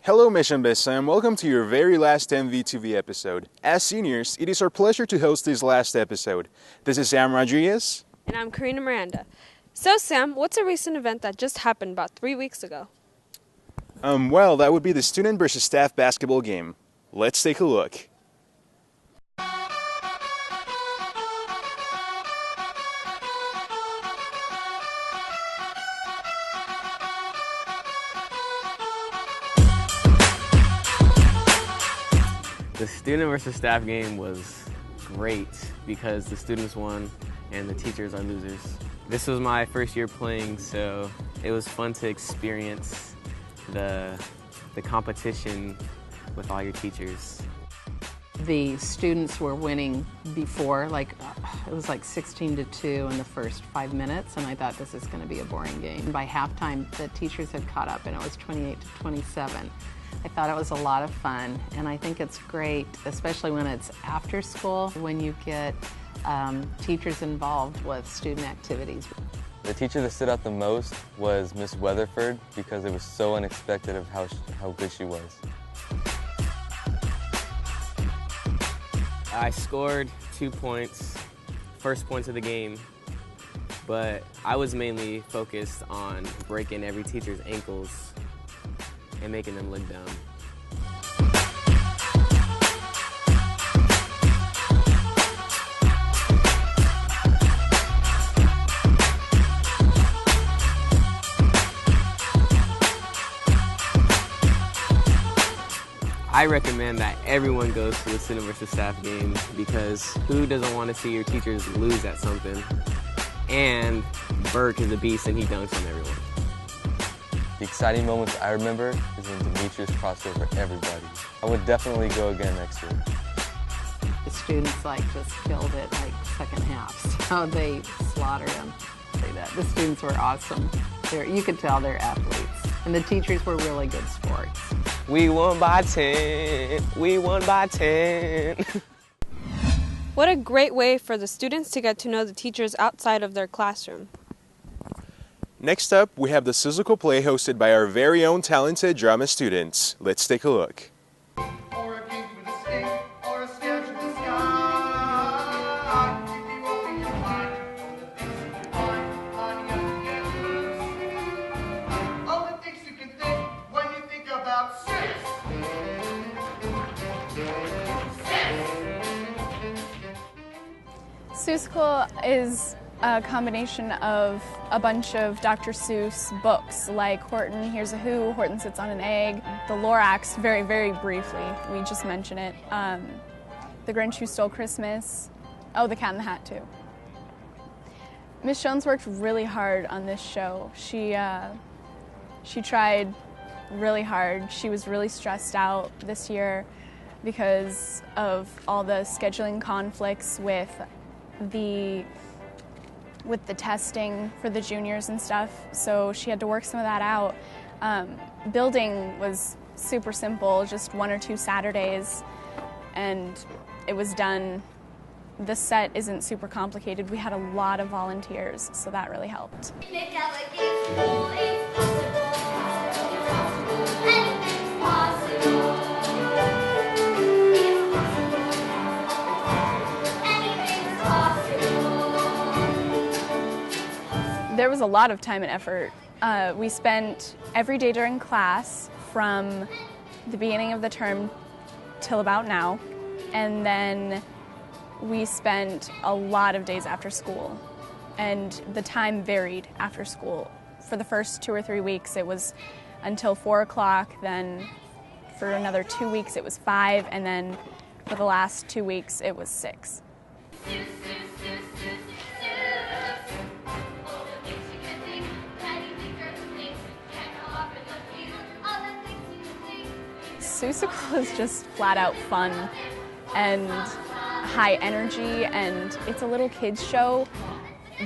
Hello Mission Vista and welcome to your very last MVHSTV episode. As seniors, it is our pleasure to host this last episode. This is Sam Rodriguez. And I'm Karina Miranda. So Sam, what's a recent event that just happened about 3 weeks ago? Well, that would be the student versus staff basketball game. Let's take a look. The student versus staff game was great because the students won and the teachers are losers. This was my first year playing, so it was fun to experience the competition with all your teachers. The students were winning before, it was like 16-2 in the first 5 minutes, and I thought this is going to be a boring game. By halftime, the teachers had caught up and it was 28-27. I thought it was a lot of fun, and I think it's great, especially when it's after school, when you get teachers involved with student activities. The teacher that stood out the most was Miss Weatherford because it was so unexpected of how good she was. I scored 2 points, first points of the game, but I was mainly focused on breaking every teacher's ankles and making them look dumb. I recommend that everyone goes to the student versus staff game because who doesn't want to see your teachers lose at something? And Burke is a beast and he dunks on everyone. The exciting moments I remember is when Demetrius crossed over everybody. I would definitely go again next year. The students just killed it second half, so they slaughtered them. The students were awesome. You could tell they're athletes, and the teachers were really good sports. We won by 10. We won by 10. What a great way for the students to get to know the teachers outside of their classroom. Next up, we have the Suzuko play hosted by our very own talented drama students. Let's take a look. Suzuko is a combination of a bunch of Dr. Seuss books like Horton Hears a Who, Horton Sits on an Egg, The Lorax, very, very briefly, we just mention it, The Grinch Who Stole Christmas, The Cat in the Hat too. Miss Jones worked really hard on this show. She tried really hard. She was really stressed out this year because of all the scheduling conflicts with the testing for the juniors and stuff, so she had to work some of that out. Building was super simple, just 1 or 2 Saturdays, and it was done. The set isn't super complicated. We had a lot of volunteers, so that really helped. There was a lot of time and effort. We spent every day during class from the beginning of the term till about now, and then we spent a lot of days after school, and the time varied after school. For the first 2 or 3 weeks it was until 4 o'clock, then for another 2 weeks it was 5, and then for the last 2 weeks it was 6. Suzuko is just flat out fun and high energy, and it's a little kids show,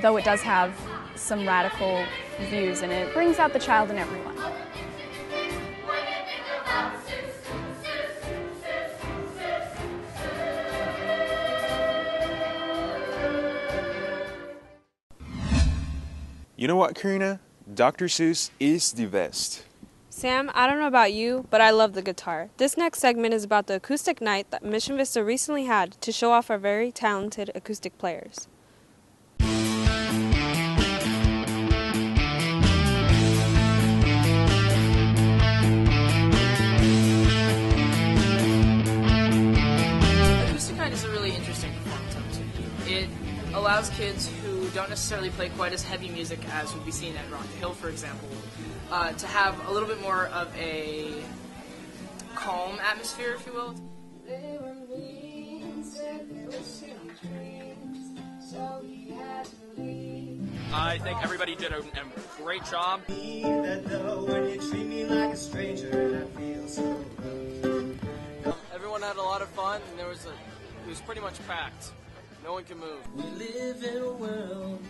though it does have some radical views in it. It brings out the child in everyone. You know what, Karina? Dr. Seuss is the best. Sam, I don't know about you, but I love the guitar. This next segment is about the Acoustic Night that Mission Vista recently had to show off our very talented acoustic players. Acoustic Knight is a really interesting performance opportunity. It allows kids who don't necessarily play quite as heavy music as would be seen at Rock the Hill, for example, to have a little bit more of a calm atmosphere, if you will. I think everybody did a great job. Everyone had a lot of fun, and it was pretty much packed. No one can move. We live in a world,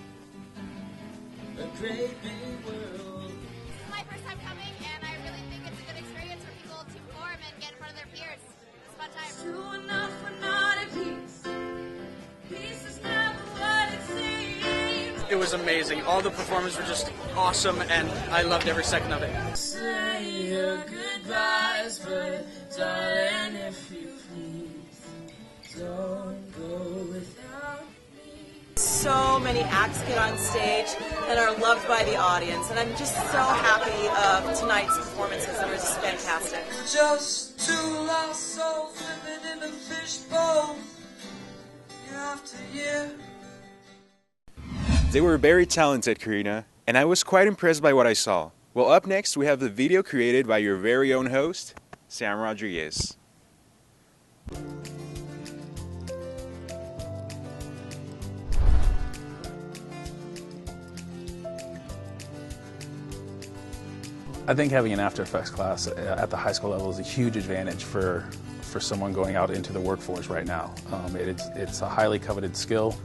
a great big world. This is my first time coming, and I really think it's a good experience for people to perform and get in front of their peers. It's a fun time. True enough, we're not at peace. Peace is never what it seems. It was amazing. All the performers were just awesome, and I loved every second of it. Say your goodbyes, but darling, if you please, don't go without me. So many acts get on stage and are loved by the audience, and I'm just so happy of tonight's performances. It was just fantastic. Just two lost souls living in a fishbowl, year after year. They were very talented, Karina, and I was quite impressed by what I saw. Well, up next we have the video created by your very own host, Sam Rodriguez. I think having an After Effects class at the high school level is a huge advantage for someone going out into the workforce right now. It's a highly coveted skill,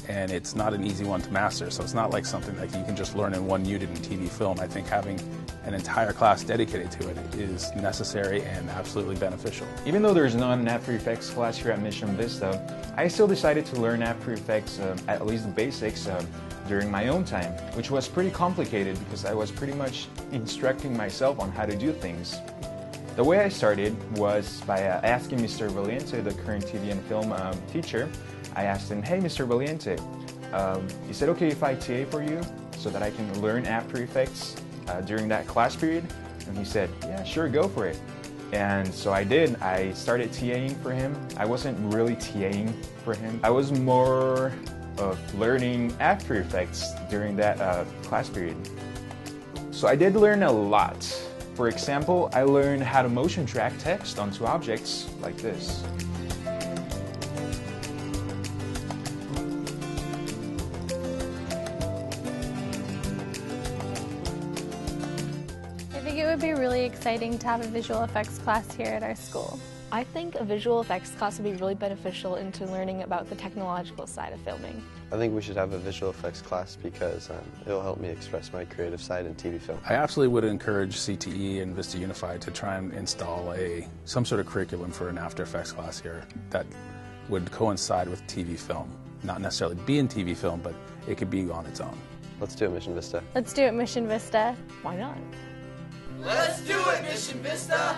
and it's not an easy one to master, so it's not like something that you can just learn in one unit in TV film. I think having an entire class dedicated to it is necessary and absolutely beneficial. Even though there's not an After Effects class here at Mission Vista, I still decided to learn After Effects, at least the basics, during my own time, which was pretty complicated because I was pretty much instructing myself on how to do things. The way I started was by asking Mr. Valiente, the current TV and film teacher. I asked him, "Hey, Mr. Valiente, is it okay if I TA for you so that I can learn After Effects during that class period?" And he said, "Yeah, sure, go for it." And so I did. I started TAing for him. I wasn't really TAing for him. I was more of learning After Effects during that class period. So I did learn a lot. For example, I learned how to motion track text onto objects like this. I think it would be really exciting to have a visual effects class here at our school. I think a visual effects class would be really beneficial into learning about the technological side of filming. I think we should have a visual effects class because it'll help me express my creative side in TV film. I absolutely would encourage CTE and Vista Unified to try and install some sort of curriculum for an After Effects class here that would coincide with TV film. Not necessarily be in TV film, but it could be on its own. Let's do it, Mission Vista. Let's do it, Mission Vista. Why not? Let's do it, Mission Vista!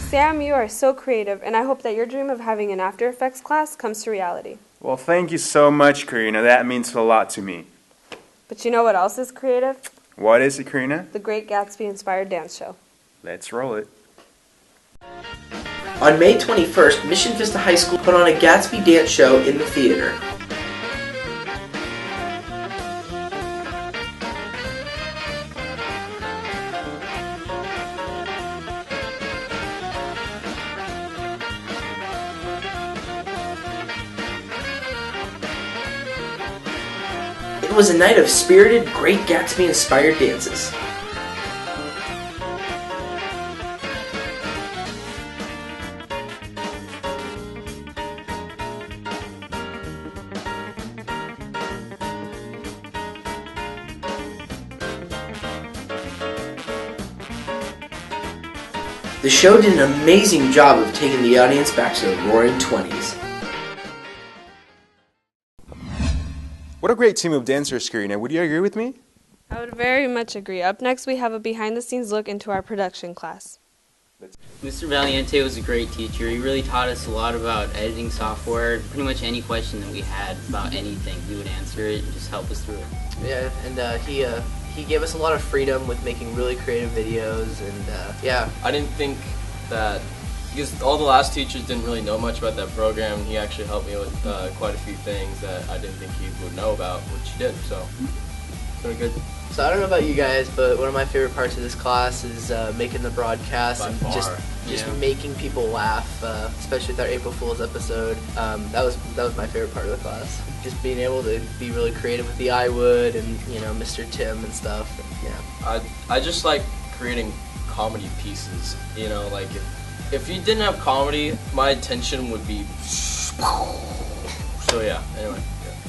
Sam, you are so creative, and I hope that your dream of having an After Effects class comes to reality. Well, thank you so much, Karina. That means a lot to me. But you know what else is creative? What is it, Karina? The Great Gatsby-inspired dance show. Let's roll it. On May 21st, Mission Vista High School put on a Gatsby dance show in the theater. It was a night of spirited, Great Gatsby-inspired dances. The show did an amazing job of taking the audience back to the roaring 20s. What a great team of dancers, Karina. Would you agree with me? I would very much agree. Up next, we have a behind-the-scenes look into our production class. Mr. Valiente was a great teacher. He really taught us a lot about editing software. Pretty much any question that we had about anything, he would answer it and just help us through it. Yeah, and he gave us a lot of freedom with making really creative videos, and yeah. I didn't think that, because all the last teachers didn't really know much about that program, he actually helped me with quite a few things that I didn't think he would know about, which he did, so very good. So I don't know about you guys, but one of my favorite parts of this class is making the broadcast By and far. just making people laugh, especially with our April Fool's episode. That was my favorite part of the class. Just being able to be really creative with the I Would and Mr. Tim and stuff. Yeah. I just like creating comedy pieces. Like if you didn't have comedy, my attention would be. So yeah. Anyway.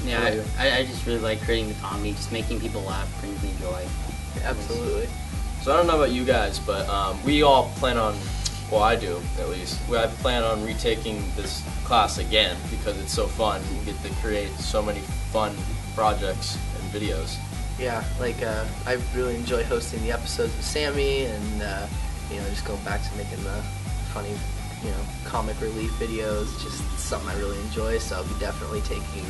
Yeah, I just really like creating the comedy, just making people laugh, brings me joy. Absolutely. So I don't know about you guys, but we all plan on, well I do at least, I plan on retaking this class again because it's so fun. You get to create so many fun projects and videos. Yeah, like I really enjoy hosting the episodes with Sammy and just going back to making the funny, comic relief videos. Just something I really enjoy, so I'll be definitely taking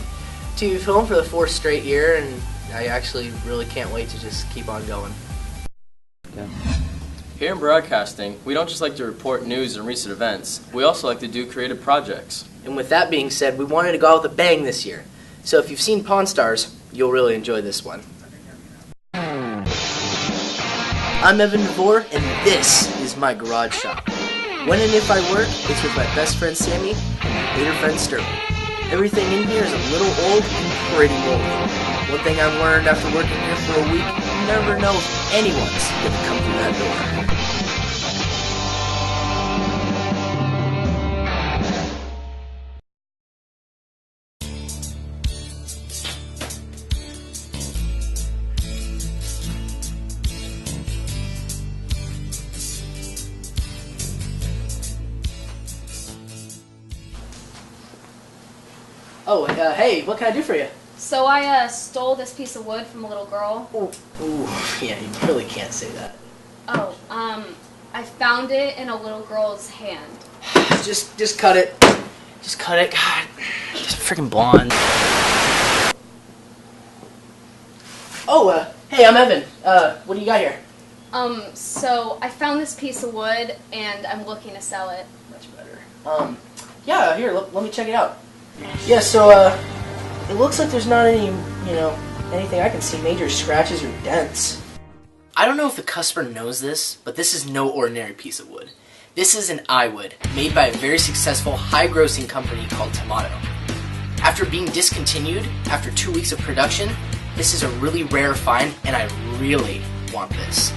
TV film for the 4th straight year, and I actually really can't wait to just keep on going. Yeah. Here in broadcasting, we don't just like to report news and recent events, we also like to do creative projects. And with that being said, we wanted to go out with a bang this year. So if you've seen Pawn Stars, you'll really enjoy this one. I'm Evan DeVore, and this is my garage shop. When and if I work, it's with my best friend Sammy and my hater friend Sterling. Everything in here is a little old and pretty moldy. One thing I've learned after working here for a week, you never know if anyone's gonna come through that door. Oh, hey, what can I do for you? So I stole this piece of wood from a little girl. Ooh, yeah, you really can't say that. Oh, I found it in a little girl's hand. Just cut it. Just cut it. God, just freaking blonde. Oh, hey, I'm Evan. What do you got here? So I found this piece of wood and I'm looking to sell it. Much better. Yeah, here, let me check it out. Yeah, so, it looks like there's not any, anything I can see, major scratches or dents. I don't know if the customer knows this, but this is no ordinary piece of wood. This is an iWood, made by a very successful, high-grossing company called Tomato. After being discontinued, after 2 weeks of production, this is a really rare find, and I really want this.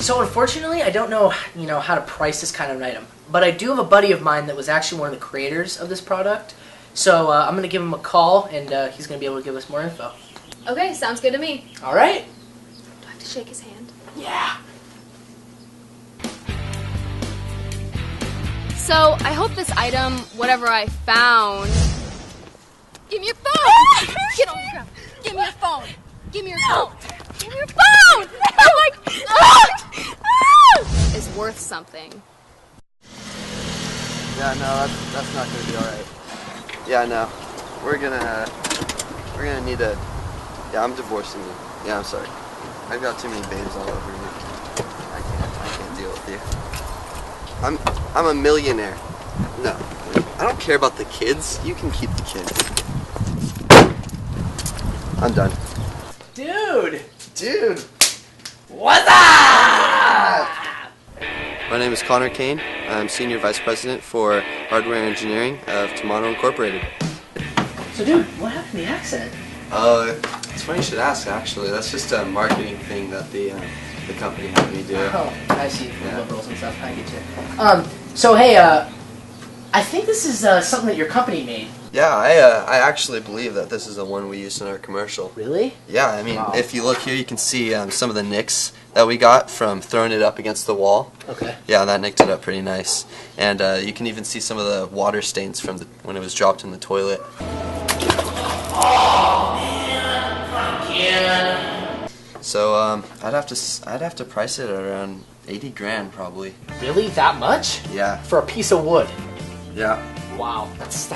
So unfortunately, I don't know, how to price this kind of an item, but I do have a buddy of mine that was actually one of the creators of this product. So I'm going to give him a call, and he's going to be able to give us more info. Okay, sounds good to me. All right. Do I have to shake his hand? Yeah. So I hope this item, whatever I found... Give me your phone! Get on the ground. Give me your phone. Give me your phone. Give me your phone! Is worth something. Yeah, no, that's not going to be all right. Yeah, no, we're gonna need to. Yeah, I'm divorcing you. Yeah, I'm sorry. I've got too many babes all over me. I can't deal with you. I'm a millionaire. No, I don't care about the kids. You can keep the kids. I'm done. Dude, what's up? My name is Connor Kane. I'm Senior Vice President for Hardware Engineering of Tomato Incorporated. So dude, what happened to the accent? It's funny you should ask, actually. That's just a marketing thing that the company had me do. Oh, I see. Liberals and stuff. I get you. So hey, I think this is something that your company made. Yeah, I actually believe that this is the one we used in our commercial. Really? Yeah, I mean, if you look here, you can see some of the nicks that we got from throwing it up against the wall. Okay. Yeah, that nicked it up pretty nice. And you can even see some of the water stains from when it was dropped in the toilet. Oh, man. So I'd have to price it at around 80 grand probably. Really? That much? Yeah. For a piece of wood? Yeah. Wow, that's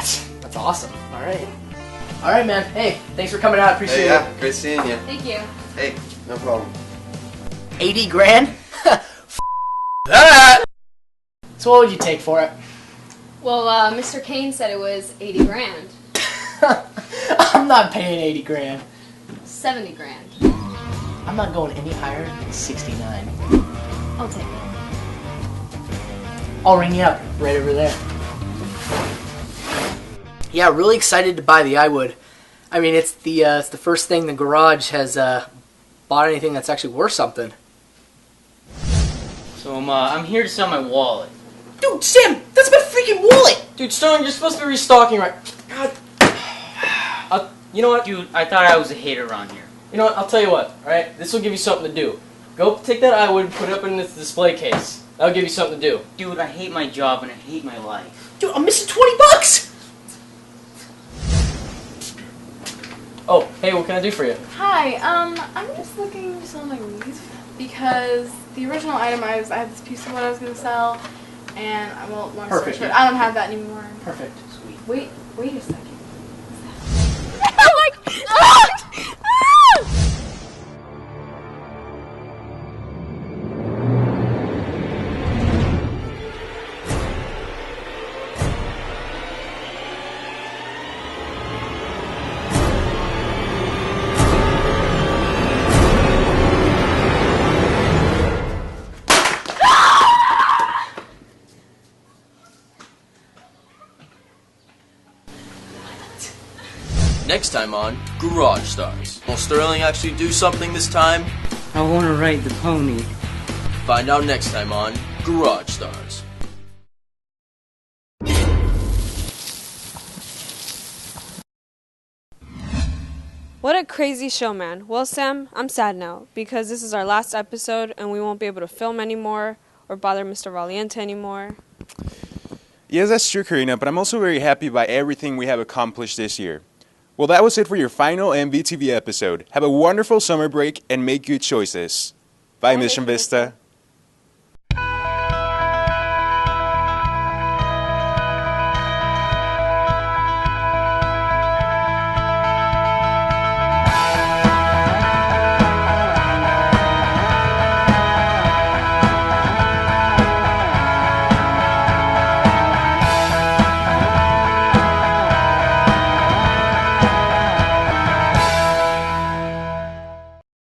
awesome. All right. All right, man. Hey, thanks for coming out. I appreciate Yeah, it. great seeing you. Thank you. Hey, no problem. 80 grand? That! So what would you take for it? Well, Mr. Kane said it was 80 grand. I'm not paying 80 grand. 70 grand. I'm not going any higher than 69. I'll take it. I'll ring you up right over there. Yeah, really excited to buy the iWood. I mean, it's the first thing the garage has bought anything that's actually worth something. So I'm here to sell my wallet. Dude, Sam, that's my freaking wallet! Dude, Stone, you're supposed to be restocking, right? God. You know what? Dude, I thought I was a hater around here. You know what? I'll tell you what, alright? This will give you something to do. Go take that iWood and put it up in this display case. That'll give you something to do. Dude, I hate my job and I hate my life. Dude, I'm missing 20 bucks! Oh, hey, what can I do for you? Hi, I'm just looking to sell my weave because the original item I had this piece of what I was gonna sell, and I won't want to Perfect. search it. I don't have that anymore. Perfect. Sweet. Wait a second. Next time on Garage Stars. Will Sterling actually do something this time? I want to ride the pony. Find out next time on Garage Stars. What a crazy show, man. Well, Sam, I'm sad now because this is our last episode and we won't be able to film anymore or bother Mr. Valiente anymore. Yes, that's true, Karina, but I'm also very happy by everything we have accomplished this year. Well, that was it for your final MVTV episode. Have a wonderful summer break and make good choices. Bye, Mission Vista.